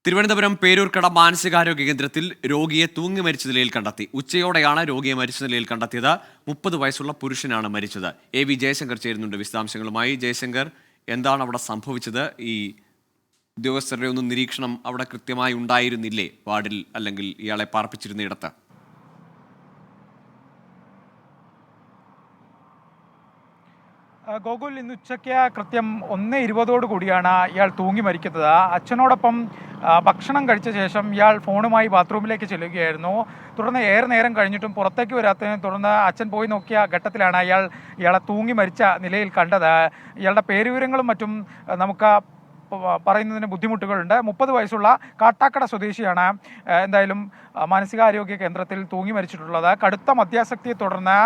തിരുവനന്തപുരം പേരൂർക്കട മാനസികാരോഗ്യ കേന്ദ്രത്തിൽ രോഗിയെ തൂങ്ങി മരിച്ച നിലയിൽ കണ്ടെത്തി. ഉച്ചയോടെയാണ് രോഗിയെ മരിച്ച നിലയിൽ കണ്ടെത്തിയത്. 30 വയസ്സുള്ള പുരുഷനാണ് മരിച്ചത്. AV ജയശങ്കർ ചേരുന്നുണ്ട് വിശദാംശങ്ങളുമായി. ജയശങ്കർ, എന്താണ് അവിടെ സംഭവിച്ചത്? ഈ ഉദ്യോഗസ്ഥരുടെ ഒന്നും നിരീക്ഷണം അവിടെ കൃത്യമായി ഉണ്ടായിരുന്നില്ലേ വാർഡിൽ, അല്ലെങ്കിൽ ഇയാളെ പാർപ്പിച്ചിരുന്നയിടത്ത്? ഗോകുൽ, ഇന്ന് ഉച്ചയ്ക്ക് കൃത്യം 1:20 കൂടിയാണ് ഇയാൾ തൂങ്ങി മരിക്കുന്നത്. അച്ഛനോടൊപ്പം ഭക്ഷണം കഴിച്ച ശേഷം ഇയാൾ ഫോണുമായി ബാത്റൂമിലേക്ക് ചെല്ലുകയായിരുന്നു. തുടർന്ന് ഏറെ നേരം കഴിഞ്ഞിട്ടും പുറത്തേക്ക് വരാത്തതിനെ തുടർന്ന് അച്ഛൻ പോയി നോക്കിയ ഘട്ടത്തിലാണ് ഇയാളെ തൂങ്ങി മരിച്ച നിലയിൽ കണ്ടത്. ഇയാളുടെ പേരുവിവരങ്ങളും മറ്റും നമുക്ക് പറയുന്നതിന് ബുദ്ധിമുട്ടുകളുണ്ട്. 30 വയസ്സുള്ള കാട്ടാക്കട സ്വദേശിയാണ് എന്തായാലും മാനസികാരോഗ്യ കേന്ദ്രത്തിൽ തൂങ്ങി മരിച്ചിട്ടുള്ളത്. കടുത്ത മദ്യാസക്തിയെ തുടർന്ന്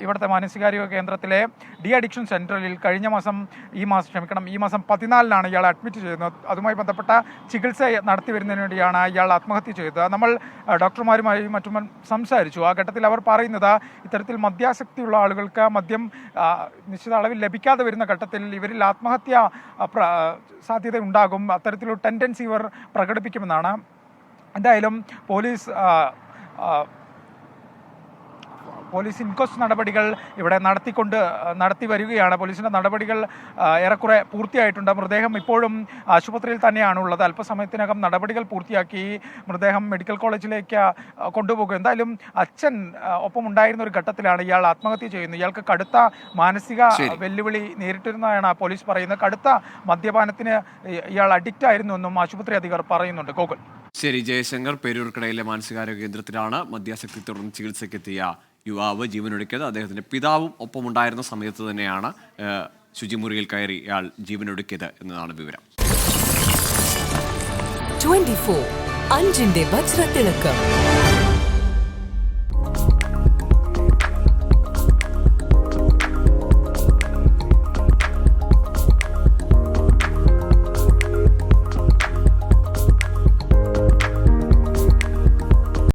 ഇവിടുത്തെ മാനസികാരോഗ്യ കേന്ദ്രത്തിലെ അഡിക്ഷൻ സെൻറ്ററിൽ ഈ മാസം 14-നാണ് ഇയാൾ അഡ്മിറ്റ് ചെയ്യുന്നത്. അതുമായി ബന്ധപ്പെട്ട ചികിത്സ നടത്തി വരുന്നതിന് വേണ്ടിയാണ് ഇയാൾ ആത്മഹത്യ ചെയ്തത്. നമ്മൾ ഡോക്ടർമാരുമായി മറ്റും സംസാരിച്ചു. ആ ഘട്ടത്തിൽ അവർ പറയുന്നത്, ഇത്തരത്തിൽ മദ്യാസക്തിയുള്ള ആളുകൾക്ക് മദ്യം നിശ്ചിത അളവിൽ ലഭിക്കാതെ വരുന്ന ഘട്ടത്തിൽ ഇവരിൽ ആത്മഹത്യ സാധ്യത ഉണ്ടാകും, അത്തരത്തിലൊരു ടെൻഡൻസി ഇവർ പ്രകടിപ്പിക്കുമെന്നാണ്. എന്തായാലും പോലീസ് ഇൻക്വസ്റ്റ് നടപടികൾ ഇവിടെ നടത്തി വരികയാണ്. പോലീസിൻ്റെ നടപടികൾ ഏറെക്കുറെ പൂർത്തിയായിട്ടുണ്ട്. മൃതദേഹം ഇപ്പോഴും ആശുപത്രിയിൽ തന്നെയാണുള്ളത്. അല്പസമയത്തിനകം നടപടികൾ പൂർത്തിയാക്കി മൃതദേഹം മെഡിക്കൽ കോളേജിലേക്ക് കൊണ്ടുപോകും. എന്തായാലും അച്ഛൻ ഒപ്പം ഉണ്ടായിരുന്ന ഒരു ഘട്ടത്തിലാണ് ഇയാൾ ആത്മഹത്യ ചെയ്യുന്നത്. ഇയാൾക്ക് കടുത്ത മാനസിക വെല്ലുവിളി നേരിട്ടിരുന്നതാണ് പോലീസ് പറയുന്നത്. കടുത്ത മദ്യപാനത്തിന് ഇയാൾ അഡിക്റ്റ് ആയിരുന്നു എന്നും ആശുപത്രി അധികൃതർ പറയുന്നുണ്ട്. ഗോകുൽ. ശരി ജയശങ്കർ, പേരൂർക്കടയിലെ മാനസികാരോഗ്യ കേന്ദ്രത്തിലാണ് മദ്യാസക്തി തുടർന്ന് ചികിത്സയ്ക്കെത്തിയ യുവാവ് ജീവനൊടുക്കിയത്. അദ്ദേഹത്തിന്റെ പിതാവും ഒപ്പമുണ്ടായിരുന്ന സമയത്ത് തന്നെയാണ് ശുചിമുറിയിൽ കയറി ഇയാൾ ജീവനൊടുക്കിയത് എന്നതാണ് വിവരം. 24 അഞ്ചിന്റെ വജ്രത്തിളക്കം.